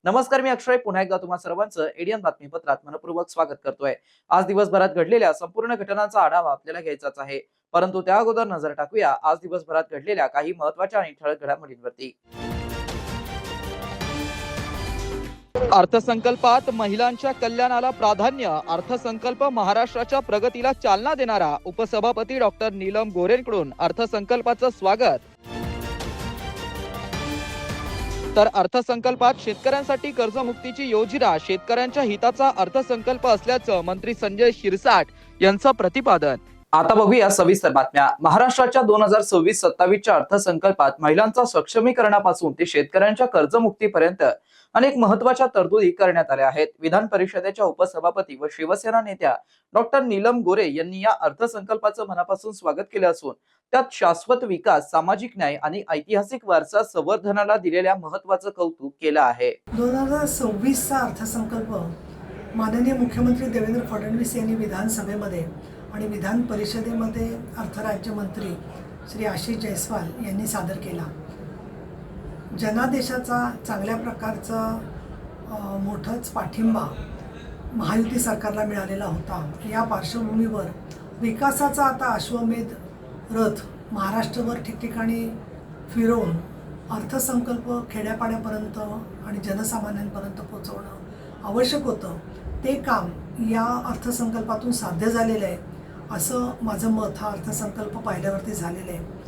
नमस्कार, मी अक्षय पुन्हा एकदा तुम्हा सर्वांचं एडियन बातमीपत्रात मनपूर्वक स्वागत करतोय। आज दिवसभरात घडलेल्या संपूर्ण घटनांचा आढावा आपल्याला घ्यायचाच आहे, परंतु त्या अगोदर नजर टाकूया आज दिवसभरात घडलेल्या काही महत्त्वाच्या आणि ठळक घडामोडींवरती। अर्थसंकल्पात महिलांच्या कल्याणाला प्राधान्य, अर्थसंकल्प महाराष्ट्राच्या प्रगतीला चालना देणारा, उपसभापती डॉक्टर नीलम गोरेंकडून अर्थसंकल्पाचं स्वागत। तर अर्थसंकल्पात शेतकऱ्यांसाठी कर्जमुक्तीची योजना शेतकऱ्यांच्या हिताचा अर्थसंकल्प असल्याचं मंत्री संजय शिरसाट यांचं प्रतिपादन। आता बघूया सविस्तर बातम्या। महाराष्ट्राच्या 2026-27च्या अर्थसंकल्पात महिलांचा सक्षमीकरणापासून ते शेतकऱ्यांच्या कर्जमुक्तीपर्यंत अनेक महत्त्वाच्या तरतुदी करण्यात आल्या आहेत। विधान परिषदेच्या उपसभापती व शिवसेना नेत्या डॉक्टर नीलम गोरे यांनी या अर्थसंकल्पाचं मनापासून स्वागत केलं असून त्यात शाश्वत विकास, सामाजिक न्याय आणि ऐतिहासिक वारसा संवर्धनाला दिलेल्या महत्त्वाचं कौतुक केलं आहे। 2026चा अर्थसंकल्प माननीय मुख्यमंत्री देवेंद्र फडणवीस यांनी विधानसभेमध्ये आणि विधान परिषदेमध्ये अर्थराज्यमंत्री श्री आशिष जयस्वाल यांनी सादर केला। जनादेशाचा चांगल्या प्रकारचा मोठाच पाठिंबा महायुती सरकारला मिळालेला होता। या पार्श्वभूमीवर विकासाचा आता अश्वमेध रथ महाराष्ट्रभर ठिकठिकाणी फिरवून अर्थसंकल्प खेड्यापाड्यापर्यंत आणि जनसामान्यांपर्यंत पोहोचवणं आवश्यक होतं। ते काम या अर्थसंकल्पातून साध्य झालेलं आहे असं माझं मत हा अर्थसंकल्प पाहिल्यावरती झालेलं आहे।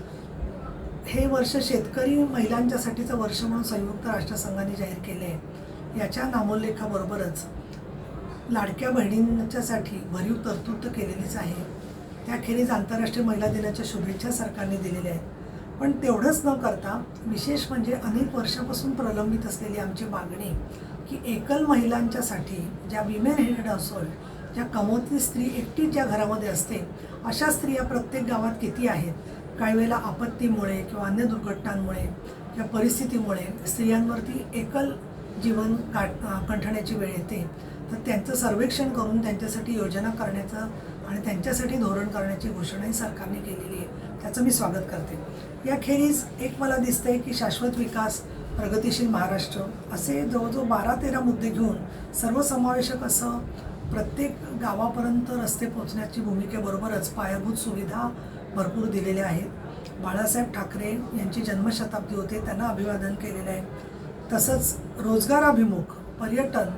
हे वर्ष शेतकरी महिलांच्यासाठीचं वर्ष म्हणून संयुक्त राष्ट्रसंघाने जाहीर केले आहे। याच्या नामोल्लेखाबरोबरच लाडक्या बहिणींच्यासाठी भरीव तरतूद केलेलीच आहे। त्याखेरीज आंतरराष्ट्रीय महिला दिनाच्या शुभेच्छा सरकारने दिलेल्या आहेत। पण तेवढंच न करता विशेष म्हणजे अनेक वर्षापासून प्रलंबित असलेली आमची मागणी की एकल महिलांच्यासाठी, ज्या विमेन हेडेड हाऊसहोल्ड, ज्या कमवती स्त्री एकटीच ज्या घरामध्ये असते, अशा स्त्रिया प्रत्येक गावात किती आहेत? काही वेळेला आपत्तीमुळे किंवा अन्य दुर्घटनांमुळे किंवा परिस्थितीमुळे स्त्रियांवरती एकल जीवन कंठण्याची वेळ येते। तर त्यांचं सर्वेक्षण करून त्यांच्यासाठी योजना करण्याचं आणि त्यांच्यासाठी धोरण करण्याची घोषणाही सरकारने केलेली आहे। त्याचं मी स्वागत करते। याखेरीज एक मला दिसतंय की शाश्वत विकास, प्रगतिशील महाराष्ट्र असे जवळजवळ 12-13 मुद्दे घेऊन सर्वसमावेशक असं प्रत्येक गावापर्यंत रस्ते पोहोचण्याची भूमिकेबरोबरच पायाभूत सुविधा भरपूर दिलेल्या आहेत। बाळासाहेब ठाकरे यांची जन्मशताब्दी होते, त्यांना अभिवादन केलेलं आहे। तसंच रोजगाराभिमुख पर्यटन,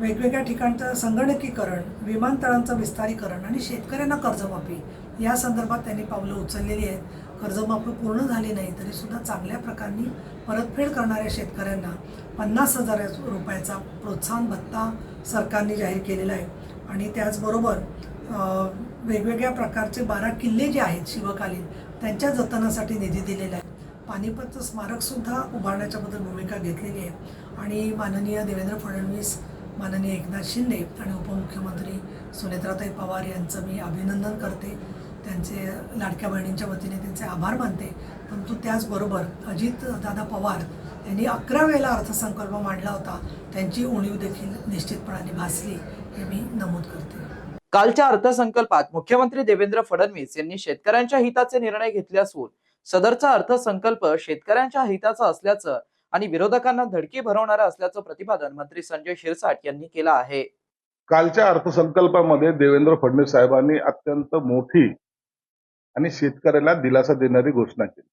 वेगवेगळ्या ठिकाणचं संगणकीकरण, विमानतळांचं विस्तारीकरण आणि शेतकऱ्यांना कर्जमाफी या संदर्भात त्यांनी पावलं उचललेली आहेत। कर्जमाफी पूर्ण झाली नाही तरी सुद्धा चांगल्या प्रकारे परतफेड करणाऱ्या शेतकऱ्यांना 50,000 रुपयाचा प्रोत्साहन भत्ता सरकारने जाहीर केलेला आहे। आणि त्याचबरोबर वेगवेगळ्या प्रकारचे 12 किल्ले जे आहेत शिवकालीन, त्यांच्या जतनासाठी निधी दिलेला आहे। पानिपतचं स्मारकसुद्धा उभारण्याच्याबद्दल भूमिका घेतलेली आहे। आणि माननीय देवेंद्र फडणवीस, माननीय एकनाथ शिंदे आणि उपमुख्यमंत्री सुनेत्राताई पवार यांचं मी अभिनंदन करते। त्यांचे लाडक्या बहिणींच्या वतीने त्यांचे आभार मानते। परंतु त्याचबरोबर अजितदादा पवार यांनी 11 वेळेला अर्थसंकल्प मांडला होता, त्यांची उणीव देखील निश्चितपणाने भासली हे मी नमूद करते। कालच्या अर्थसंकल्पात मुख्यमंत्री देवेंद्र फडणवीस यांनी शेतकऱ्यांच्या हिताचे निर्णय घेतले असून सदरचा अर्थसंकल्प शेतकऱ्यांच्या हिताचा असल्याचं आणि विरोधकांना धडकी भरवणारा असल्याचं प्रतिपादन मंत्री संजय शिरसाट यांनी केलं आहे। कालच्या अर्थसंकल्पामध्ये देवेंद्र फडणवीस साहेबांनी अत्यंत मोठी आणि शेतकऱ्याला दिलासा देणारी घोषणा केली,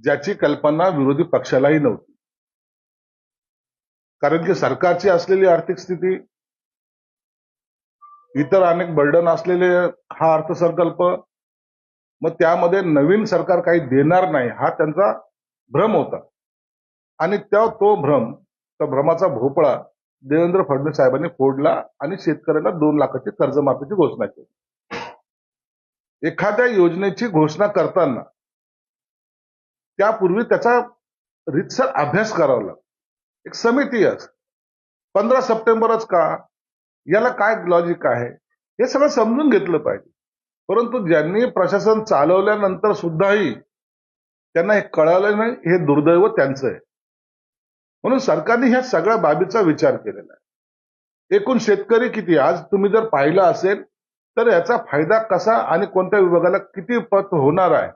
ज्याची कल्पना विरोधी पक्षालाही नव्हती। कारण की सरकारची असलेली आर्थिक स्थिती, इतर अनेक बर्डन असलेले हा अर्थसंकल्प, मग त्यामध्ये नवीन सरकार काही देणार नाही हा त्यांचा भ्रम होता। आणि तो भ्रमाचा भोपळा देवेंद्र फडणवीस साहेबांनी फोडला आणि शेतकऱ्याला 2 लाखाची कर्जमाफीची घोषणा केली। एखाद्या योजनेची घोषणा करताना त्यापूर्वी त्याचा रीतसर अभ्यास करावा लागतो। एक समिती असते। 15 सप्टेंबरच का? याला काय लॉजिक आहे? हे सगळं समजून घेतलं पाहिजे. परंतु ज्यांनी प्रशासन चालवल्यानंतर सुद्धाही त्यांना हे कळालं नाही, हे दुर्दैव त्यांचं आहे. म्हणून सरकारने ह्या सगळ्या बाबीचा विचार केलेला आहे. एकूण शेतकरी किती आज तुम्ही जर पाहिलं असेल तर याचा फायदा कसा आणि कोणत्या विभागाला किती पत होणार आहे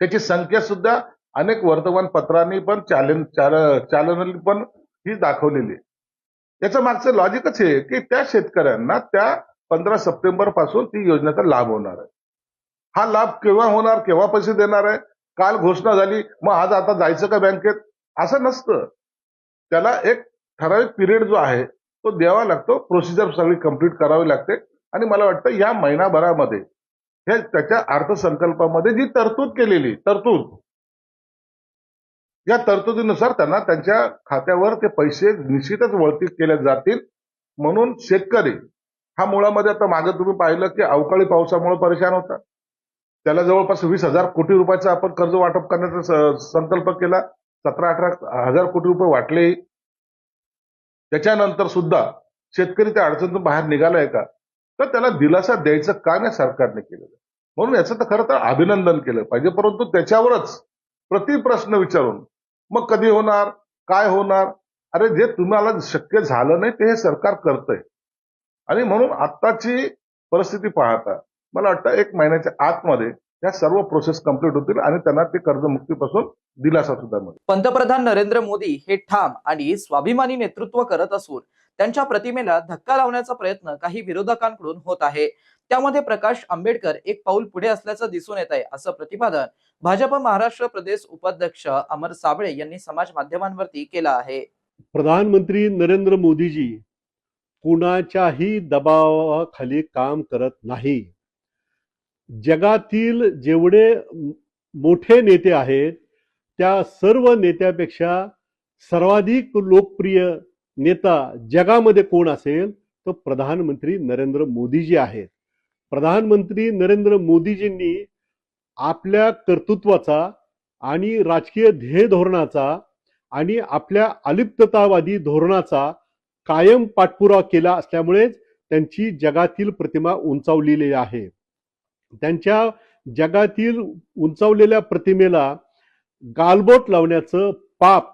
त्याची संख्या सुद्धा अनेक वर्तमानपत्रांनी पण चॅनलनी पण ही दाखवलेली आहे. याचं मागचं लॉजिकच हे की त्या शेतकऱ्यांना त्या 15 सप्टेंबर पासून ती योजनेचा लाभ होणार आहे. हा लाभ केव्हा होणार, केव्हा पैसे देणार आहे, काल घोषणा झाली मग आज आता जायचं का बँकेत, असं नसतं. त्याला एक ठराविक पिरियड जो आहे तो द्यावा लागतो, प्रोसिजर सगळी कंप्लीट करावी लागते. आणि मला वाटतं या महिनाभरामध्ये हे त्याच्या अर्थसंकल्पामध्ये जी तरतूद या तरतुदीनुसार त्यांना त्यांच्या खात्यावर ते पैसे निश्चितच वळती केले जातील. म्हणून शेतकरी हा मुळामध्ये आता मागे तुम्ही पाहिलं की अवकाळी पावसामुळे परेशान होता. त्याला जवळपास 20,000 कोटी रुपयाचं आपण कर्ज वाटप करण्याचा संकल्प केला. 17-18 हजार कोटी रुपये वाटले. त्याच्यानंतर सुद्धा शेतकरी त्या अडचणीतून बाहेर निघालाय का, तर त्याला दिलासा द्यायचं काम या सरकारने केलेलं. म्हणून याचं तर खरं तर अभिनंदन केलं पाहिजे. परंतु त्याच्यावरच प्रतिप्रश्न विचारून मग कधी होणार, काय होणार, अरे जे तुम्हाला शक्य झालं नाही ते हे सरकार करतंय. आणि म्हणून आत्ताची परिस्थिती पाहता मला वाटतं 1 महिन्याच्या आतमध्ये या सर्व प्रोसेस कंप्लीट होतील आणि त्यांना ते कर्जमुक्तीपासून दिलासा सुद्धा मिळेल. पंतप्रधान नरेंद्र मोदी हे ठाम आणि स्वाभिमानी नेतृत्व करत असून त्यांच्या प्रतिमेला धक्का लावण्याचा प्रयत्न काही विरोधकांकडून होत आहे. त्यामध्ये प्रकाश आंबेडकर एक पाऊल पुढे असल्याचं दिसून येत आहे, असं प्रतिपादन भाजप महाराष्ट्र प्रदेश उपाध्यक्ष अमर साबळे यांनी समाज माध्यमांवरती केलं आहे. प्रधानमंत्री नरेंद्र मोदीजी कुणाच्याही दबावाखाली काम करत नाही. जगातील जेवढे मोठे नेते आहेत त्या सर्व नेत्यापेक्षा सर्वाधिक लोकप्रिय नेता जगामध्ये कोण असेल तर प्रधानमंत्री नरेंद्र मोदीजी आहेत. प्रधानमंत्री नरेंद्र मोदीजींनी आपल्या कर्तृत्वाचा आणि राजकीय ध्येय धोरणाचा आणि आपल्या अलिप्ततावादी धोरणाचा कायम पाठपुरावा केला असल्यामुळेच त्यांची जगातील प्रतिमा उंचावलेली आहे. त्यांच्या जगातील उंचावलेल्या प्रतिमेला गालबोट लावण्याचं पाप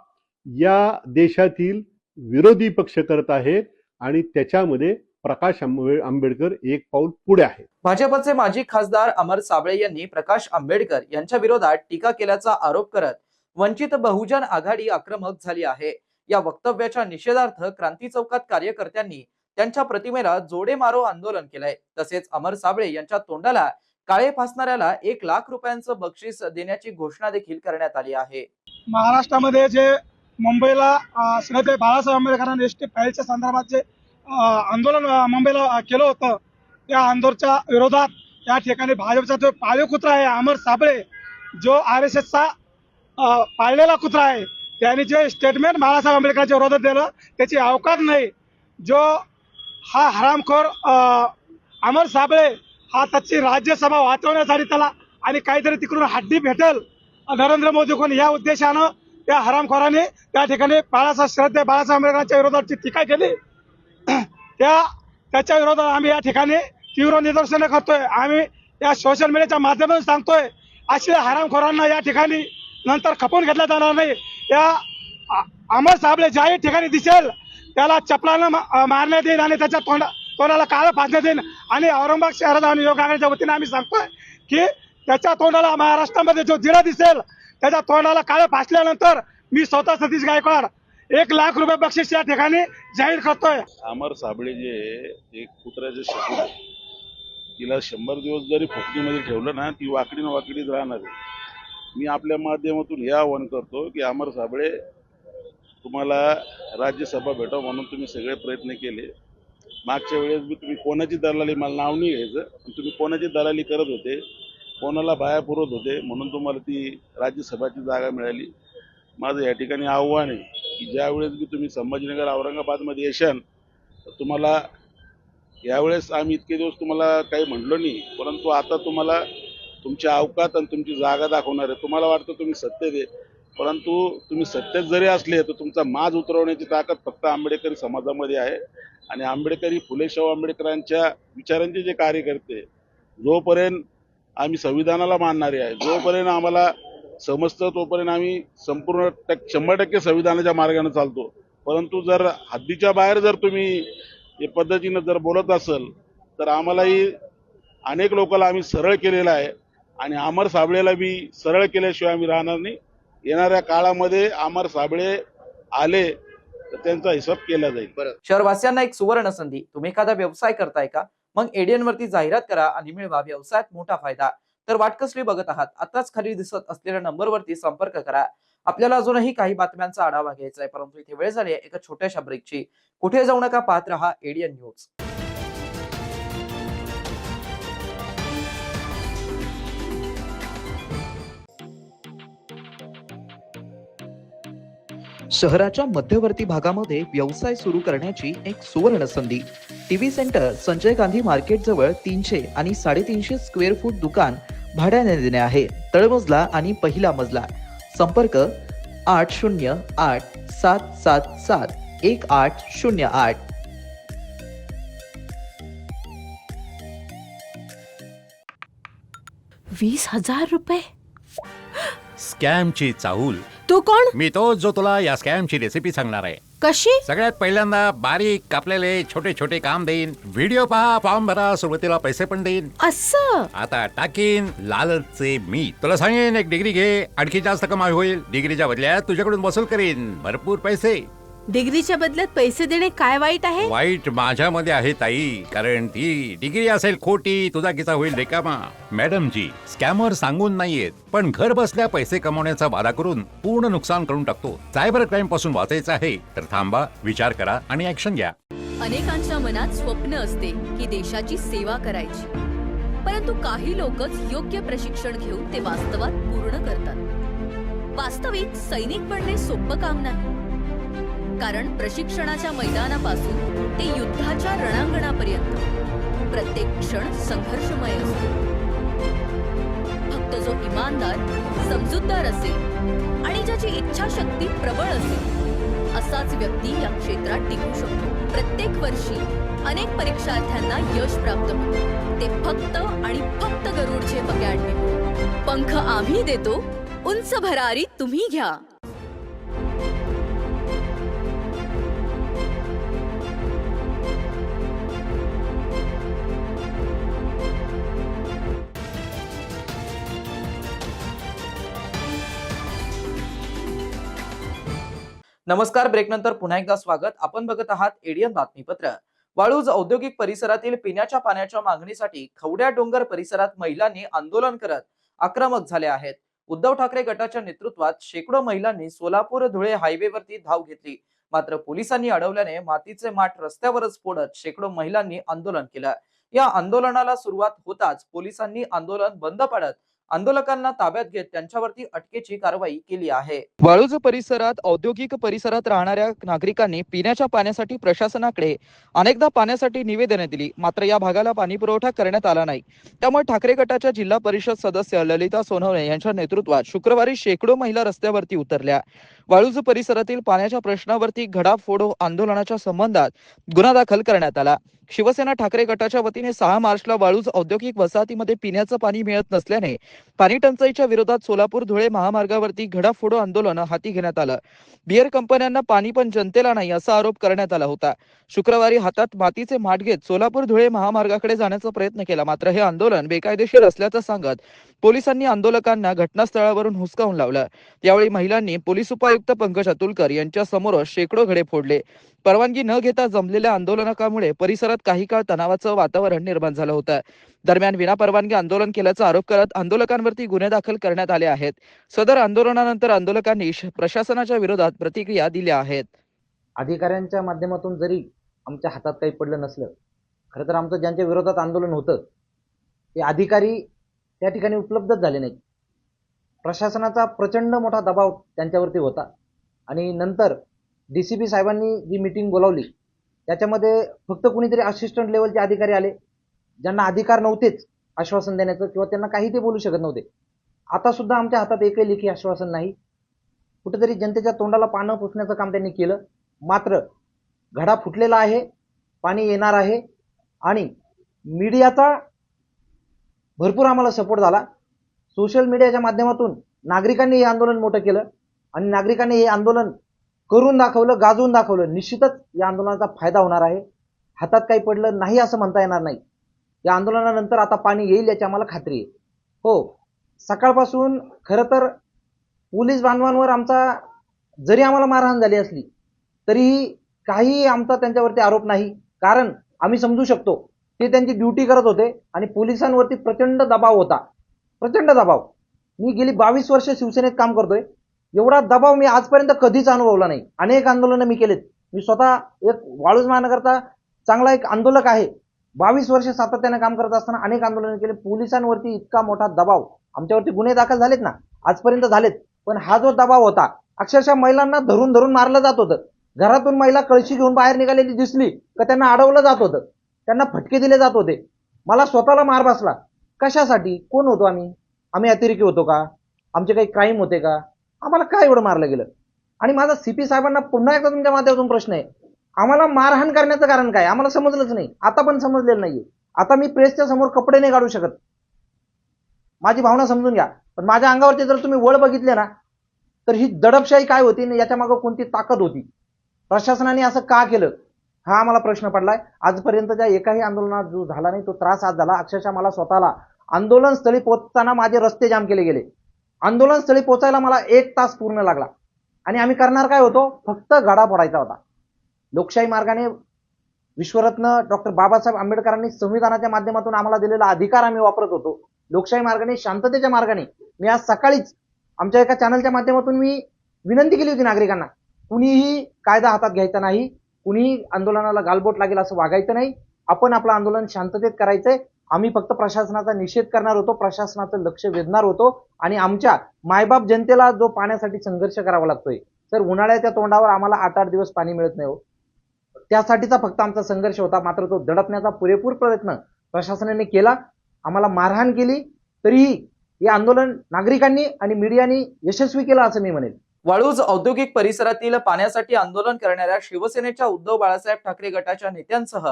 या देशातील विरोधी पक्ष करत आहेत आणि त्याच्यामध्ये प्रकाश आंबेडकर एक पाऊल पुढे आहे. भाजपचे माजी खासदार अमर साबळे यांनी प्रकाश आंबेडकर यांच्या विरोधात टीका केल्याचा आरोप करत वंचित बहुजन आघाडी आक्रमक झाली आहे. या वक्तव्याच्या निषेधार्थ क्रांती चौकात कार्यकर्त्यांनी त्यांच्या प्रतिमेला जोडे मारो आंदोलन केलंय. तसेच अमर साबळे यांच्या तोंडाला काळे फासणाऱ्याला 1 लाख रुपयांचं बक्षीस देण्याची घोषणा देखील करण्यात आली आहे. महाराष्ट्रामध्ये जे मुंबईला श्रीमती बाळासाहेब आंबेडकरांनी एसटी फाईलच्या संदर्भात जे आंदोलन मुंबईला केलं होतं त्या आंदोलनाच्या विरोधात या ठिकाणी भाजपचा जो पाळीव कुत्रा आहे अमर साबळे, जो RSSचा पाळलेला कुत्रा आहे, त्यांनी जे स्टेटमेंट बाळासाहेब आंबेडकरांच्या विरोधात दिलं त्याची अवकाश नाही. जो हा हरामखोर अमर साबळे हा त्याची राज्यसभा वाचवण्यासाठी त्याला आणि काहीतरी तिकडून हड्डी भेटेल नरेंद्र मोदी कोण या उद्देशानं त्या हरामखोराने त्या ठिकाणी बाळासाहेब आंबेडकरांच्या विरोधात टीका केली. त्याच्या विरोधात आम्ही या ठिकाणी तीव्र निदर्शनं करतोय. आम्ही या सोशल मीडियाच्या माध्यमातून सांगतोय अशा हरामखोरांना या ठिकाणी नंतर खपवून घेतला जाणार नाही. या अमर साबळे ज्याही ठिकाणी दिसेल त्याला चपलानं मारण्यात येईल आणि त्याच्या तोंडाला काळं फासण्यात येईल. आणि औरंगाबाद शहरात आणि योग आघाडीच्या वतीने आम्ही सांगतोय की त्याच्या तोंडाला महाराष्ट्रामध्ये जो जिरा दिसेल त्याच्या तोंडाला काळं फासल्यानंतर मी स्वतः सतीश गायकवाड 1 लाख रुपये बक्षीस या ठिकाणी जाहीर करतोय. अमर साबळे जे एक कुत्र्याचे शत्रू, तिला 100 दिवस जरी फुकणीमध्ये ठेवलं ना ती वाकडीन वाकडीच राहणार आहे. मी आपल्या माध्यमातून हे आवाहन करतो की अमर साबळे, तुम्हाला राज्यसभा भेटावं म्हणून तुम्ही सगळे प्रयत्न केले. मागच्या वेळेस बी तुम्ही कोणाची दलाली, मला नाव नाही घ्यायचं, पण तुम्ही कोणाची दलाली करत होते, कोणाला बाया पुरवत होते म्हणून तुम्हाला ती राज्यसभाची जागा मिळाली. माझं या ठिकाणी आव्हान आहे की ज्यावेळेस बी तुम्ही संभाजीनगर औरंगाबादमध्ये येशाल तर तुम्हाला, यावेळेस आम्ही इतके दिवस तुम्हाला काही म्हणलो नाही, परंतु आता तुम्हाला तुमची अवकात आणि तुमची जागा दाखवणार आहे. तुम्हाला वाटतं तुम्ही सत्तेत आहे, परंतु तुम्ही सत्तेत जरी असले तर तुमचा माज उतरवण्याची ताकद फक्त आंबेडकरी समाजामध्ये आहे. आणि आंबेडकरी फुले शाहू आंबेडकरांच्या विचारांचे जे कार्यकर्ते, जोपर्यंत आम्ही संविधानाला मानणारे आहे, जोपर्यंत आम्हाला समजतं तोपर्यंत आम्ही संपूर्ण 100% संविधानाच्या मार्गाने चालतो. परंतु जर हद्दीच्या बाहेर जर तुम्ही या पद्धतीनं जर बोलत असाल तर आम्हालाही अनेक लोकांना आम्ही सरळ केलेलं आहे आणि अमर साबळेला बी सरळ केल्याशिवाय आम्ही राहणार नाही. येणाऱ्या काळामध्ये अमर साबळे आले तर त्यांचा हिसाब केला जाईल. शहरवासियांना एक सुवर्ण संधी. तुम्ही एखादा व्यवसाय करताय का? मग एडीएन वरती जाहिरात करा आणि मिळवा व्यवसायात मोठा फायदा. तर वाट कसली बघत आहात? आताच खाली दिसत असलेल्या नंबरवरती संपर्क करा. आपल्याला अजूनही काही बातम्यांचा आढावा घ्यायचा आहे, परंतु इथे वेळ झाली आहे एका छोट्याशा ब्रेकची. कुठे जाऊ नका, पाहत रहा एडीएन न्यूज. शहराच्या मध्यवर्ती भागामध्ये व्यवसाय सुरू करण्याची एक सुवर्ण संधी. TV centre Sanjay Gandhi market जवळ 300 आणि 350 स्क्वेअर फूट दुकान भाड्याने देणे आहे. तळमजला आणि पहिला मजला. संपर्क 80877711808. ₹20,000 स्कॅमची चाहूल. तू कोण? मी तो जो तुला या स्कॅमची रेसिपी सांगणार आहे. कशी? सगळ्यात पहिल्यांदा बारीक कापलेले छोटे छोटे काम देईन. व्हिडिओ पहा, फॉर्म भरा, सुरुवातीला पैसे पण देईन. असं? आता टाकीन लालचचे मी. तुला सांगेन एक डिग्री घे, आणखी जास्त कमाई होईल. डिग्रीच्या बदल्यात तुझ्याकडून वसूल करीन भरपूर पैसे. डिग्रीच्या बदल्यात पैसे देणे काय वाईट आहे? वाईट माझ्यामध्ये आहे ताई, कारण ती डिग्री असेल खोटी, तुझा किस्सा होईल रिकामा. मॅडम जी, स्कॅमर सांगून नाहीयेत, पण घर बसल्या पैसे कमवण्याचा वादा करून पूर्ण नुकसान करून टाकतो. सायबर क्राईम पासून वाचायचं आहे तर थांबा, विचार करा आणि ऍक्शन घ्या. अनेकांच्या मनात स्वप्न असते की देशाची सेवा करायची, परंतु काही लोकच योग्य प्रशिक्षण घेऊन ते वास्तवात पूर्ण करतात. वास्तविक सैनिक बनणे सोपं काम नाही, कारण प्रशिक्षणाच्या मैदानापासून ते युद्धाच्या रणांगणापर्यंत प्रत्येक क्षण संघर्षमय असतो. फक्त जो इमानदार, समजूतदार असेल आणि ज्याची इच्छाशक्ती प्रबळ असेल असाच व्यक्ती या क्षेत्रात टिकू शकतो. प्रत्येक वर्षी अनेक परीक्षार्थ्यांना यश प्राप्त होते, ते फक्त आणि फक्त गरुडचे अकॅडमी. पंख आम्ही देतो, उंच भरारी तुम्ही घ्या. नमस्कार. ब्रेक नंतर पुन्हा एकदा स्वागत. आपण बघत आहात एडीएन बातमीपत्र. वाळूज औद्योगिक परिसरातील पिण्याच्या पाण्याच्या मागणीसाठी खवड्या डोंगर परिसरात महिलांनी आंदोलन करत आक्रमक झाले आहेत. उद्धव ठाकरे गटाच्या नेतृत्वात शेकडो महिलांनी सोलापूर धुळे हायवेवरती धाव घेतली, मात्र पोलिसांनी अडवल्याने मातीचे माठ रस्त्यावरच फोडत शेकडो महिलांनी आंदोलन केलं. या आंदोलनाला सुरुवात होताच पोलिसांनी आंदोलन बंद पाडत आंदोलकांना ताब्यात घेत त्यांच्यावरती अटकेची कारवाई केली आहे. वाळूज परिसरात औद्योगिक परिसरात राहणाऱ्या नागरिकांनी पिण्याच्या पाण्यासाठी प्रशासनाकडे अनेकदा पाण्यासाठी निवेदने दिली, मात्र या भागाला पाणी पुरवठा करण्यात आला नाही. त्यामुळे ठाकरे गटाच्या जिल्हा परिषद सदस्य ललिता सोनवणे यांच्या नेतृत्वात शुक्रवारी शेकडो महिला रस्त्यावरती उतरल्या. वाळूज परिसरातील पाण्याच्या प्रश्नावरती घडाफोडो आंदोलनाच्या संबंधात गुन्हा दाखल करण्यात आला. शिवसेना ठाकरे गटाच्या वतीने 6 मार्चला वाळूज औद्योगिक वसाहतीमध्ये पिण्याचं पाणी मिळत नसल्याने पाणी टंचाईच्या विरोधात सोलापूर धुळे महामार्गावरती घडाफोडो आंदोलन हाती घेण्यात आलं. बियर कंपन्यांना पाणी पण जनतेला नाही असा आरोप करण्यात आला होता. शुक्रवारी हातात मातीचे माठ घेत सोलापूर धुळे महामार्गाकडे जाण्याचा प्रयत्न केला, मात्र हे आंदोलन बेकायदेशीर असल्याचं सांगत पोलिसांनी आंदोलकांना घटनास्थळावरून हुसकावून लावलं. यावेळी महिलांनी पोलीस उपायुक्त पंकज अतुलकर यांच्या समोर शेकडो घडे फोडले. परवानगी न घेता जमलेल्या आंदोलनामुळे परिसरात काही काळ तणावाचं वातावरण निर्माण झालं होतं. दरम्यान विनापरवानगी आंदोलन केल्याचा आरोप करत आंदोलकांवरती गुन्हे दाखल करण्यात आले आहेत. सदर आंदोलनानंतर आंदोलकांनी प्रशासनाच्या विरोधात प्रतिक्रिया दिल्या आहेत. अधिकाऱ्यांच्या माध्यमातून जरी आमच्या हातात काही पडलं नसलं, खरं तर आमचं ज्यांच्या विरोधात आंदोलन होतं ते अधिकारी त्या ठिकाणी उपलब्धच झाले नाहीत. प्रशासनाचा प्रचंड मोठा दबाव त्यांच्यावरती होता आणि नंतर DCP साहेबांनी जी मीटिंग बोलावली त्याच्यामध्ये फक्त कुणीतरी असिस्टंट लेवलचे अधिकारी आले, ज्यांना अधिकार नव्हतेच आश्वासन देण्याचं किंवा त्यांना काही ते बोलू शकत नव्हते. आता सुद्धा आमच्या हातात एकही लेखी आश्वासन नाही. कुठेतरी जनतेच्या तोंडाला पानं पुसण्याचं काम त्यांनी केलं. मात्र घडा फुटलेला आहे, पाणी येणार आहे आणि मीडियाचा भरपूर आम्हाला सपोर्ट झाला. सोशल मीडियाच्या माध्यमातून नागरिकांनी हे आंदोलन मोठं केलं आणि नागरिकांनी हे आंदोलन करून दाखवलं, गाजवून दाखवलं. निश्चितच या आंदोलनाचा फायदा होणार आहे. हातात काही पडलं नाही असं म्हणता येणार नाही. या आंदोलनानंतर आता पाणी येईल याची आम्हाला खात्री आहे. हो, सकाळपासून खरं तर पोलीस बांधवांवर जरी आम्हाला मारहाण झाली असली तरीही काही आमचा त्यांच्यावरती आरोप नाही. कारण आम्ही समजू शकतो ते त्यांची ड्युटी करत होते आणि पोलिसांवरती प्रचंड दबाव होता, प्रचंड दबाव. मी गेली 22 वर्ष शिवसेनेत काम करतोय. एवढा दबाव मी आजपर्यंत कधीच अनुभवला नाही. अनेक आंदोलनं मी केलेत. मी स्वतः एक वाळूज महानगरचा चांगला एक आंदोलक आहे. 22 वर्ष सातत्याने काम करत असताना अनेक आंदोलनं केले. पोलिसांवरती इतका मोठा दबाव, आमच्यावरती गुन्हे दाखल झालेत ना, आजपर्यंत झालेत. पण हा जो दबाव होता, अक्षरशः महिलांना धरून धरून मारलं जात होतं. घरातून महिला कळशी घेऊन बाहेर निघालेली दिसली का त्यांना अडवलं जात होतं, त्यांना फटके दिले जात होते. मला स्वतःला मार बसला. कशासाठी? कोण होतो आम्ही? आम्ही अतिरेकी होतो का? आमचे काही क्राईम होते का? आम्हाला काय एवढं मारलं गेलं? आणि माझा सीपी साहेबांना पुन्हा एकदा तुमच्या माध्यमातून प्रश्न आहे, आम्हाला मारहाण करण्याचं कारण काय? आम्हाला समजलंच नाही. आता पण समजलेलं नाहीये. आता मी प्रेसच्या समोर कपडे नाही काढू शकत. माझी भावना समजून घ्या. पण माझ्या अंगावरचे जर तुम्ही वळ बघितले ना, तर ही दडपशाही काय होती आणि याच्या मागे कोणती ताकद होती? प्रशासनाने असं का केलं? हा आम्हाला प्रश्न पडलाय. आजपर्यंतच्या एकाही आंदोलनात जो झाला नाही तो त्रास आज झाला. अक्षरशः मला स्वतःला आंदोलन स्थळी पोहोचताना माझे रस्ते जाम केले गेले. आंदोलन स्थळी पोहोचायला मला 1 तास पूर्ण लागला. आणि आम्ही करणार काय होतो? फक्त गाडा फोडायचा होता. लोकशाही मार्गाने विश्वरत्न डॉक्टर बाबासाहेब आंबेडकरांनी संविधानाच्या माध्यमातून आम्हाला दिलेला अधिकार आम्ही वापरत होतो. लोकशाही मार्गाने, शांततेच्या मार्गाने. मी आज सकाळीच आमच्या एका चॅनलच्या माध्यमातून मी विनंती केली होती नागरिकांना, कुणीही कायदा हातात घ्यायचा नाही, कुणीही आंदोलनाला गालबोट लागेल असं वागायचं नाही. आपण आपलं आंदोलन शांततेत करायचंय. आम्ही फक्त प्रशासनाचा निषेध करणार होतो, प्रशासनाचं लक्ष वेधणार होतो आणि आमच्या मायबाप जनतेला जो पाण्यासाठी संघर्ष करावा लागतोय, तर उन्हाळ्याच्या तोंडावर आम्हाला 8-8 दिवस पाणी मिळत नाही हो, त्यासाठीचा फक्त आमचा संघर्ष होता. मात्र तो दडपण्याचा पुरेपूर प्रयत्न प्रशासनाने केला. आम्हाला मारहाण केली, तरीही हे आंदोलन नागरिकांनी आणि मीडियानी यशस्वी केलं असं मी म्हणेन. वाळूज औद्योगिक परिसरातील पाण्यासाठी आंदोलन करणाऱ्या शिवसेनेच्या उद्धव बाळासाहेब ठाकरे गटाच्या नेत्यांसह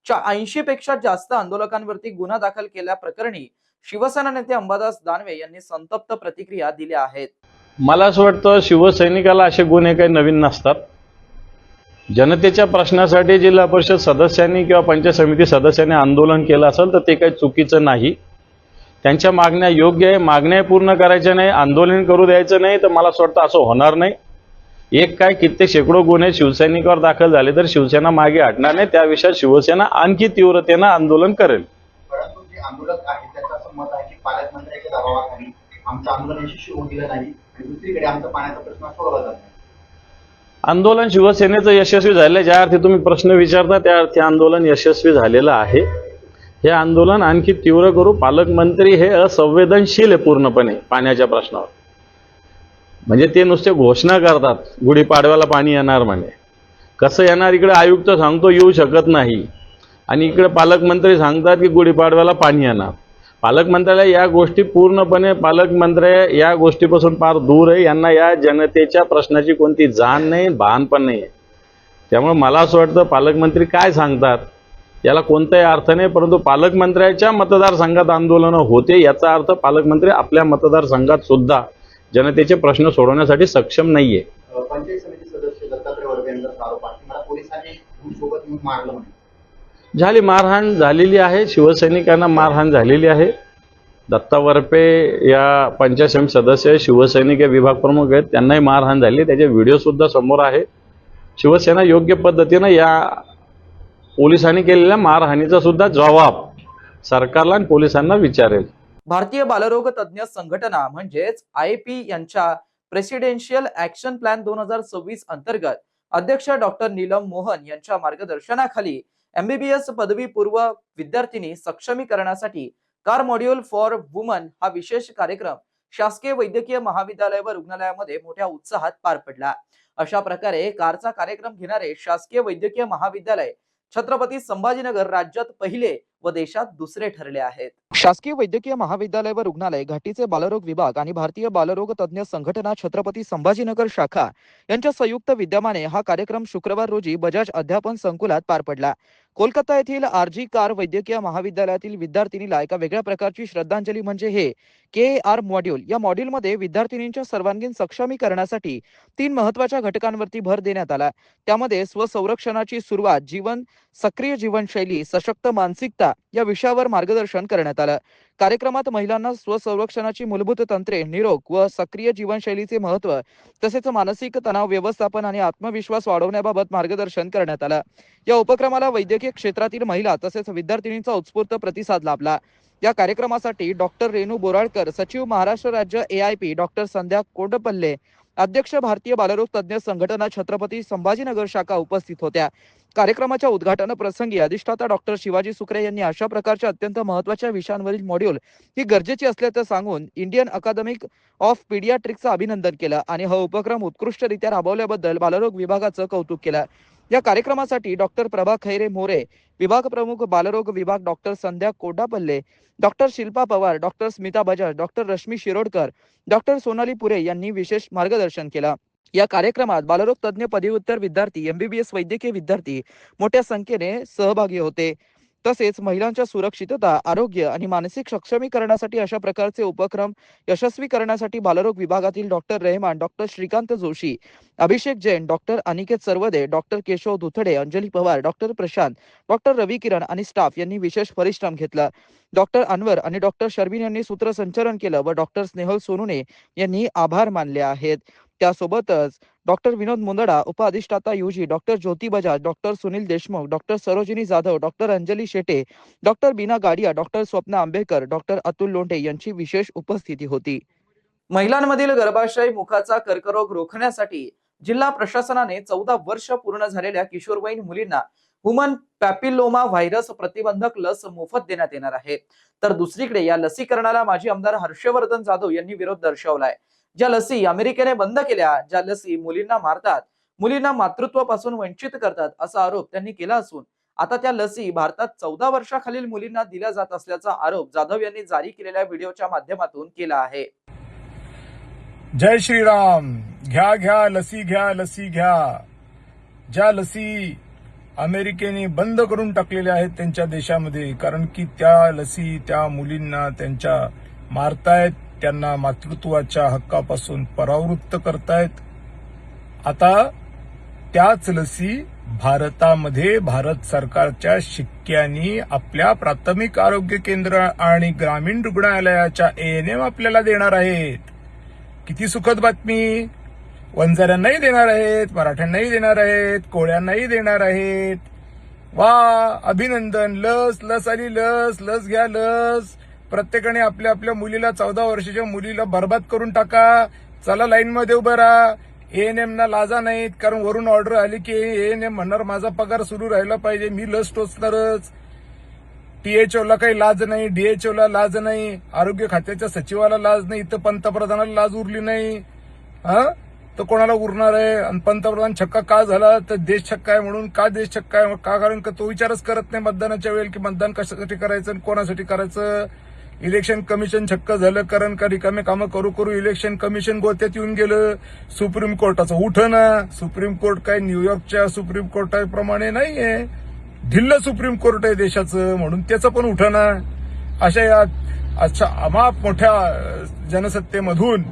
80 पेक्षा जास्त आंदोलकांवरती गुन्हा दाखल केल्याप्रकरणी शिवसेना नेते अंबादास दानवे यांनी संतप्त प्रतिक्रिया दिल्या आहेत. मला असं वाटतं शिवसैनिकाला असे गुन्हे काही नवीन नसतात. जनतेच्या प्रश्नासाठी जिल्हा परिषद सदस्यांनी किंवा पंचायत समिती सदस्यांनी आंदोलन केलं असेल तर ते काही चुकीचं नाही. त्यांच्या मागण्या योग्य आहे, मागण्या पूर्ण करायच्या नाही, आंदोलन करू द्यायचं नाही. तर मला असं वाटतं असं होणार नाही. एक काय कित्येक शेकडो गुन्हे शिवसैनिकावर दाखल झाले तर शिवसेना मागे हटणार नाही. त्या विषयात शिवसेना आणखी तीव्रतेनं आंदोलन करेल. परंतु जे आंदोलक आहे त्याचं असं मत आहे की पालकमंत्र्यांच्या दबावाखाली आमचं आंदोलन यशस्वी होऊ दिलं नाही आणि दुसरीकडे आमचा पाण्याचा प्रश्न सोडवला जात नाही. आंदोलन शिवसेनेचं यशस्वी झालं, ज्या अर्थी तुम्ही प्रश्न विचारता त्या अर्थी आंदोलन यशस्वी झालेलं आहे. हे आंदोलन आणखी तीव्र करू. पालकमंत्री हे असंवेदनशील आहे पूर्णपणे पाण्याच्या प्रश्नावर. म्हणजे ते नुसते घोषणा करतात गुढीपाडव्याला पाणी येणार म्हणे. कसं येणार? इकडे आयुक्त सांगतो येऊ शकत नाही आणि इकडे पालकमंत्री सांगतात की गुढीपाडव्याला पाणी येणार. पालकमंत्र्याला या गोष्टी पूर्णपणे पालकमंत्री या गोष्टीपासून फार दूर आहे. यांना या जनतेच्या प्रश्नाची कोणती जाण नाही, भान पण नाही आहे. त्यामुळे मला असं वाटतं पालकमंत्री काय सांगतात याला कोणताही अर्थ नाही. परंतु पालकमंत्र्याच्या मतदारसंघात आंदोलनं होते याचा अर्थ पालकमंत्री आपल्या मतदारसंघात सुद्धा जनतेचे प्रश्न सोडवण्यासाठी सक्षम नाहीये. पंचायत समिती सदस्य दत्तात्रय वर्ग यांचा आरोप आहे मला पोलिसांनी सोबत येऊन मारलं म्हणे. झाली मारहाण झालेली आहे, शिवसैनिकांना मारहाण झालेली आहे. दत्ता वरपे या पंचायत समिती सदस्य शिवसैनिक विभाग प्रमुख आहेत, त्यांनाही मारहाण झाली. त्याचे व्हिडिओ सुद्धा समोर आहे. शिवसेना योग्य पद्धतीनं या पोलिसांनी केलेल्या मारहाणीचा सुद्धा जबाब सरकारला आणि पोलिसांना विचारेल. भारतीय बालरोग तज्ञ संघटना म्हणजेच IAP यांच्या प्रेसिडेन्शियल ऍक्शन प्लॅन 2026 अंतर्गत अध्यक्ष डॉक्टर नीलम मोहन यांच्या मार्गदर्शनाखाली MBBS पदवीपूर्व विद्यार्थिनी सक्षमीकरणासाठी कार मॉड्यूल फॉर वुमन हा विशेष कार्यक्रम शासकीय वैद्यकीय महाविद्यालय व रुग्णालयामध्ये मोठ्या उत्साहात पार पडला. अशा प्रकारे कारचा कार्यक्रम घेणारे शासकीय वैद्यकीय महाविद्यालय छत्रपती संभाजीनगर राज्यात पहिले व देशात दुसरे ठरले आहेत. शासकीय वैद्यकीय महाविद्यालय व रुग्णालय, घाटीचे बालरोग विभाग आणि भारतीय बालरोग तज्ञ संघटना छत्रपती संभाजीनगर शाखा यांच्या संयुक्त विद्यमाने हा कार्यक्रम शुक्रवार रोजी बजाज अध्यापन संकुलात पार पडला. कोलकाता येथील आरजी कार वैद्यकीय महाविद्यालयातील विद्यार्थिनीला एका वेगळ्या प्रकारची श्रद्धांजली म्हणजे हे KAR मॉड्यूल. या मॉड्यूलमध्ये विद्यार्थिनींच्या सर्वांगीण सक्षमीकरणासाठी 3 महत्त्वाच्या घटकांवरती भर देण्यात आला. त्यामध्ये स्वसंरक्षणाची सुरुवात, सक्रिय जीवनशैली, सशक्त मानसिकता या विषयावर मार्गदर्शन करण्यात आलं. कार्यक्रमात महिलांना स्वसंरक्षणाची मूलभूत तंत्रे, निरोग व सक्रिय जीवनशैलीचे महत्त्व तसेच मानसिक तणाव व्यवस्थापन आणि आत्मविश्वास वाढवण्याबाबत मार्गदर्शन करण्यात आलं. या उपक्रमाला वैद्यकीय क्षेत्रातील महिला तसेच विद्यार्थिनींचा उत्स्फूर्त प्रतिसाद लाभला. या कार्यक्रमासाठी डॉक्टर रेणू बोराळकर, सचिव महाराष्ट्र राज्य AIP, डॉक्टर संध्या कोंडपल्ले, अध्यक्ष भारतीय बालरोग तज्ञ संघटना छत्रपती संभाजीनगर शाखा उपस्थित होत्या. कार्यक्रमाच्या उद्घाटन प्रसंगी अधिष्ठाता डॉक्टर शिवाजी सुकरे यांनी अशा प्रकारच्या अत्यंत महत्त्वाच्या विषयांवरील मॉड्यूल ही गरजेची असल्याचं सांगून इंडियन अकादमी ऑफ पीडियाट्रिक्सचं अभिनंदन केलं आणि हा उपक्रम उत्कृष्टरित्या राबवल्याबद्दल बालरोग विभागाचं कौतुक केलं. या कार्यक्रमासाठी डॉक्टर प्रभा खैरे मोरे, विभाग प्रमुख बालरोग विभाग doctor Sandhya Kodapalle, doctor Shilpa Pawar, doctor Smita Bajaj, doctor Rashmi Shirodkar, doctor Sonali Pure यांनी विशेष मार्गदर्शन केलं. या कार्यक्रमात बालरोग तज्ञ पदव्युत्तर विद्यार्थी, MBBS वैद्यकीय विद्यार्थी मोठ्या संख्येने सहभागी होते. तसेच महिलांच्या सुरक्षितता, आरोग्य आणि मानसिक सक्षमीकरणासाठी अशा प्रकारचे उपक्रम यशस्वी करण्यासाठी बालरोग विभागातील doctor Rehman, doctor Shrikant Joshi, Abhishek Jain, doctor Aniket Sarvade, doctor Keshav Duthade, Anjali Pawar, doctor Prashant, doctor Ravi Kiran आणि स्टाफ यांनी विशेष परिश्रम घेतला. डॉक्टर अनवर आणि डॉक्टर शर्विन यांनी सूत्रसंचालन केलं व डॉक्टर स्नेहल सोनुने यांनी आभार मानले आहेत. त्यासोबतच डॉक्टर विनोद मुंदडा, उपअधिष्ठाता UG, doctor Jyoti Bajaj, doctor Sunil Deshmukh, doctor Sarojini Jadhav, doctor Anjali Shete, doctor Bina Gadia, doctor Swapna Ambekar, doctor Atul Londhe यांची विशेष उपस्थिती होती. महिलांमधील गर्भाशय मुखाचा कर्करोग रोखण्यासाठी जिल्हा प्रशासनाने 14 वर्ष पूर्ण झालेल्या किशोरवयीन मुलींना ह्युमन पॅपिलोमा व्हायरस प्रतिबंधक लस मोफत देण्यात येणार आहे. तर दुसरीकडे या लसीकरणाला माजी आमदार हर्षवर्धन जाधव यांनी विरोध दर्शवलाय. ज्या लसी अमेरिकेने बंद केल्या, ज्या लसी मुलींना मारतात, मुलींना मातृत्वापासून वंचित करतात असा आरोप त्यांनी केला असून आता त्या लसी भारतात 14 वर्षाखालील मुलींना दिल्या जात असल्याचा आरोप जाधव यांनी जारी केलेल्या व्हिडिओच्या माध्यमातून केला आहे. जय श्रीराम. घ्या घ्या लसी घ्या, लसी घ्या. ज्या लसी अमेरिकेने बंद करून टाकलेल्या आहेत त्यांच्या देशामध्ये, कारण की त्या लसी त्या मुलींना त्यांच्या मारतायत, त्यांना मातृत्वाच्या हक्कापासून परावृत्त करतायत. आता त्याच लसी भारतामध्ये भारत सरकारच्या शिक्क्यानी आपल्या प्राथमिक आरोग्य केंद्र आणि ग्रामीण रुग्णालयाच्या ANM आपल्याला देणार आहेत. किती सुखद बातमी. वंजाऱ्यांनाही देणार आहेत, मराठ्यांनाही देणार आहेत, कोळ्यांनाही देणार आहेत. वा, अभिनंदन. लस आली, लस घ्या, लस. प्रत्येकाने आपल्या आपल्या मुलीला, 14 वर्षाच्या मुलीला बर्बाद करून टाका. चला लाईनमध्ये उभं राहा. ANM ना लाजा नाहीत, कारण वरून ऑर्डर आली की ANM म्हणणार माझा पगार सुरू राहिला पाहिजे, मी लस टोचणारच. THO ला काही लाज नाही, DHO ला लाज नाही, आरोग्य खात्याच्या सचिवाला लाज नाही, इथं पंतप्रधानाला लाज उरली नाही. तर कोणाला उरणार आहे? आणि पंतप्रधान छक्का का झाला? तर देश छक्का आहे म्हणून. का देश छक्का आहे? का? कारण तो विचारच करत नाही मतदानाच्या वेळेला की मतदान कशासाठी करायचं आणि कोणासाठी करायचं. इलेक्शन कमिशन छक्क झालं, कारण का रिकामे कामं करू करू इलेक्शन कमिशन गोत्यात येऊन गेलं. सुप्रीम कोर्टाचं उठना. सुप्रीम कोर्ट काय न्यूयॉर्कच्या सुप्रीम कोर्टाप्रमाणे नाहीये, ढिल्ल सुप्रीम कोर्ट आहे देशाचं, म्हणून त्याचं पण उठना. अशा या अमाप मोठ्या जनसत्तेमधून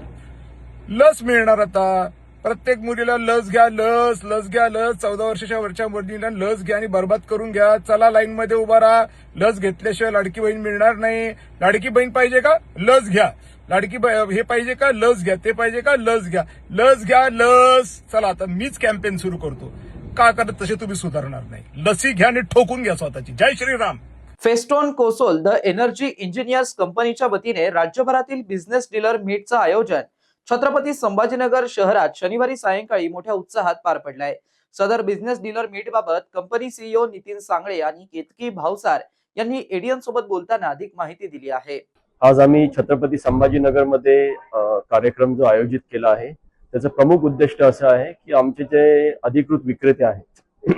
लस मिळणार. आता प्रत्येक मुलीला लस घ्या, लस घ्या, लस. 14 वर्षाच्या वरच्या मुलीला लस घ्या आणि बर्बाद करून घ्या. चला लाईनमध्ये उभा राहा. लस घेतल्याशिवाय लाडकी बहीण मिळणार नाही. लाडकी बहीण पाहिजे का? लस घ्या. लाडकी हे पाहिजे का? लस घ्या. ते पाहिजे का? लस घ्या. लस घ्या, लस. चला आता मीच कॅम्पेन सुरू करतो. का करत तसे तुम्ही सुधारणार नाही. लसी घ्या आणि ठोकून घ्या स्वतःची. जय श्रीराम. फेस्टोन कोसोल द एनर्जी इंजिनियर्स कंपनीच्या वतीने राज्यभरातील बिझनेस डीलर मीटचं आयोजन छत्रपती संभाजीनगर शहरात शनिवारी सायंकाळी मोठ्या उत्साहात पार पडलाय. सदर बिझनेस डीलर मीट बाबत कंपनी CEO नितीन सांगळे आणि केतकी भावसार यांनी एडीएन सोबत बोलताना अधिक माहिती दिली आहे. आज आम्ही छत्रपती संभाजीनगरमध्ये कार्यक्रम जो आयोजित केला आहे त्याचं प्रमुख उद्दिष्ट असं आहे की आमचे जे अधिकृत विक्रेते आहेत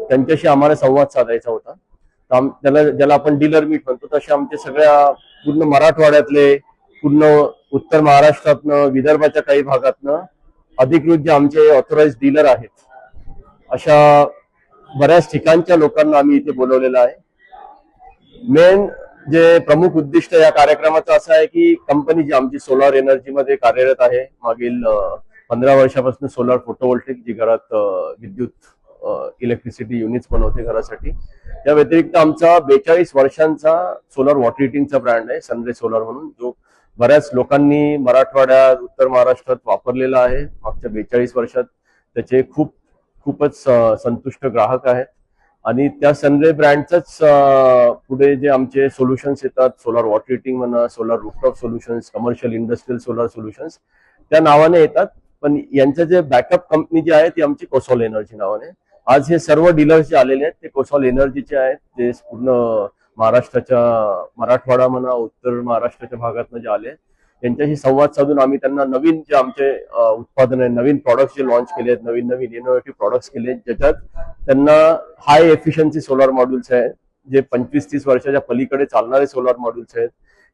त्यांच्याशी आम्हाला संवाद साधायचा होता. ज्याला आपण डीलर मीट म्हणतो, तसे आमचे सगळ्या पूर्ण मराठवाड्यातले, पूर्ण उत्तर महाराष्ट्रातनं, विदर्भाच्या काही भागातनं अधिकृत जे आमचे ऑथोराइज डीलर आहेत, अशा बऱ्याच ठिकाणच्या लोकांना आम्ही इथे बोलवलेलं आहे. मेन जे प्रमुख उद्दिष्ट या कार्यक्रमाचं असं आहे की कंपनी जी आमची सोलार एनर्जीमध्ये कार्यरत आहे, मागील 15 वर्षापासून सोलार फोटोव्होल्टेक, जी घरात विद्युत इलेक्ट्रिसिटी युनिट्स बनवते घरासाठी, या व्यतिरिक्त आमचा 42 वर्षांचा सोलार वॉटर हिटिंगचा ब्रँड आहे सनरे सोलार म्हणून, जो बऱ्याच लोकांनी मराठवाड्यात, उत्तर महाराष्ट्रात वापरलेला आहे. मागच्या 42 वर्षात त्याचे खूपच संतुष्ट ग्राहक आहेत. आणि त्या सनरे ब्रँडच पुढे जे आमचे सोल्युशन्स येतात, सोलार वॉटर हिटिंग म्हणा, solar rooftop solutions, commercial industrial solar solutions, त्या नावाने येतात. पण यांचं जे बॅकअप कंपनी जी आहे ती आमची कोसॉल एनर्जी नावाने. आज हे सर्व डीलर्स जे आलेले आहेत ते कोसॉल एनर्जीचे आहेत, जे पूर्ण महाराष्ट्राच्या, मराठवाडा म्हणा, उत्तर महाराष्ट्राच्या भागातनं जे आले, यांच्याशी संवाद साधून आम्ही त्यांना नवीन जे आमचे उत्पादन आहे, नवीन प्रॉडक्ट्स जे लॉन्च केले आहेत, नवीन इनोव्हेटिव्ह प्रॉडक्ट्स केले आहेत, ज्याच्यात त्यांना हाय एफिशियन्सी सोलार मॉड्यूल्स आहेत, जे 25-30 वर्षाच्या पलीकडे चालणारे सोलार मॉड्यूल्स आहेत,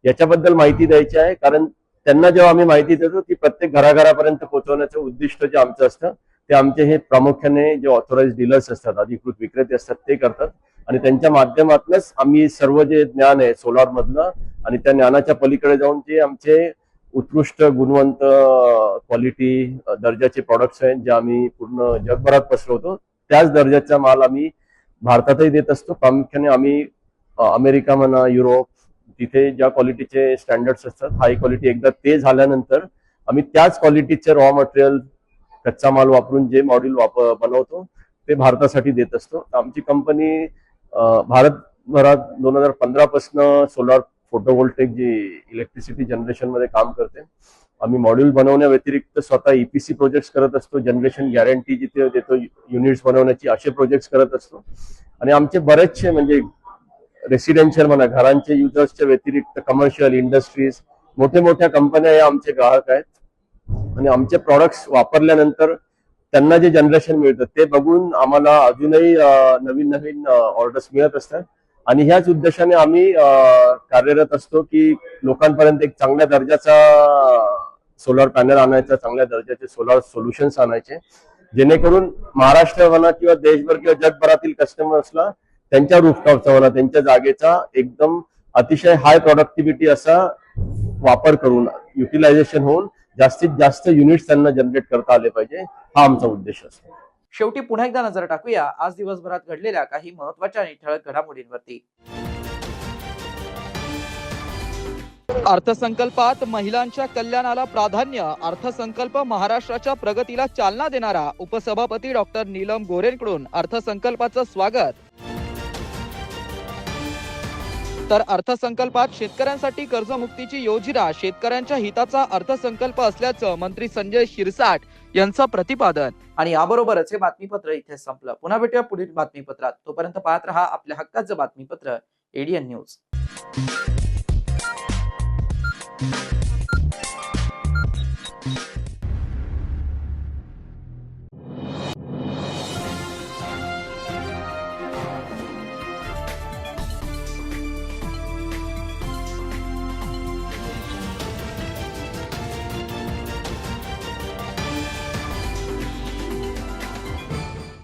याच्याबद्दल माहिती द्यायची आहे. कारण त्यांना जेव्हा आम्ही माहिती देतो ती प्रत्येक घराघरापर्यंत पोहोचवण्याचं उद्दिष्ट जे आमचं असतं, ते आमचे हे प्रामुख्याने जे ऑथोराइज डीलर्स असतात, अधिकृत विक्रेते असतात, ते करतात. आणि त्यांच्या माध्यमातूनच आम्ही सर्व जे ज्ञान आहे सोलार मधलं आणि त्या ज्ञानाच्या पलीकडे जाऊन जे आमचे उत्कृष्ट गुणवंत क्वालिटी दर्जाचे प्रॉडक्ट्स आहेत, जे आम्ही पूर्ण जगभरात पसरवतो, त्याच दर्जाचा माल आम्ही भारतातही देत असतो. प्रामुख्याने आम्ही अमेरिका म्हणा, युरोप, तिथे ज्या क्वालिटीचे स्टँडर्ड्स असतात, हाय क्वालिटी, एकदा ते झाल्यानंतर आम्ही त्याच क्वालिटीचे रॉ मटेरियल, कच्चा माल वापरून जे मॉड्यूल बनवतो ते भारतासाठी देत असतो. आमची कंपनी भारतभरात 2015 पासून सोलार फोटोव्होल्टेक जी इलेक्ट्रिसिटी जनरेशन मध्ये काम करते. आम्ही मॉड्यूल बनवण्या व्यतिरिक्त स्वतः ईपीसी प्रोजेक्ट्स करत असतो, जनरेशन गॅरंटी जिथे देतो युनिट्स बनवण्याची, असे प्रोजेक्ट्स करत असतो. आणि आमचे बरेचसे म्हणजे रेसिडेन्शियल म्हणा, घरांचे युजर्सच्या व्यतिरिक्त कमर्शियल इंडस्ट्रीज, मोठ्या कंपन्या या आमचे ग्राहक आहेत. आणि आमचे प्रॉडक्ट्स वापरल्यानंतर त्यांना जे जनरेशन मिळतं ते बघून आम्हाला अजूनही नवीन ऑर्डर्स मिळत असतात. आणि ह्याच उद्देशाने आम्ही कार्यरत असतो की लोकांपर्यंत एक चांगल्या दर्जाचा सोलार पॅनल आणायचा, चांगल्या दर्जाचे सोलार सोल्युशन्स आणायचे, जेणेकरून महाराष्ट्र म्हणा किंवा देशभर किंवा जगभरातील कस्टमर्सला त्यांच्या रूफटॉपचा म्हणा, त्यांच्या जागेचा एकदम अतिशय हाय प्रोडक्टिव्हिटी असा वापर करून, युटिलायझेशन होऊन जास्तीत जास्त युनिट्स त्यांना जनरेट करता आले पाहिजे, हा आमचा उद्देश असतो. शेवटी पुन्हा एकदा नजर टाकूया आज दिवसभरात घडलेल्या काही महत्त्वाच्या आणि ठळक घडामोडींवरती. अर्थसंकल्पात महिलांच्या कल्याणाला प्राधान्य, अर्थसंकल्प महाराष्ट्राच्या प्रगतीला चालना देणारा. उपसभापती डॉक्टर नीलम गोरेंकडून अर्थसंकल्पाचं स्वागत. तर अर्थसंकल्पात शेतकऱ्यांसाठी कर्जमुक्तीची योजना शेतकऱ्यांच्या हिताचा अर्थसंकल्प असल्याचं मंत्री संजय शिरसाट यांचं प्रतिपादन. आणि याबरोबरच हे बातमीपत्र इथे संपलं. पुन्हा भेटूया पुढील बातमीपत्रात. तोपर्यंत पाहत रहा आपल्या हक्काचं बातमीपत्र ADN न्यूज.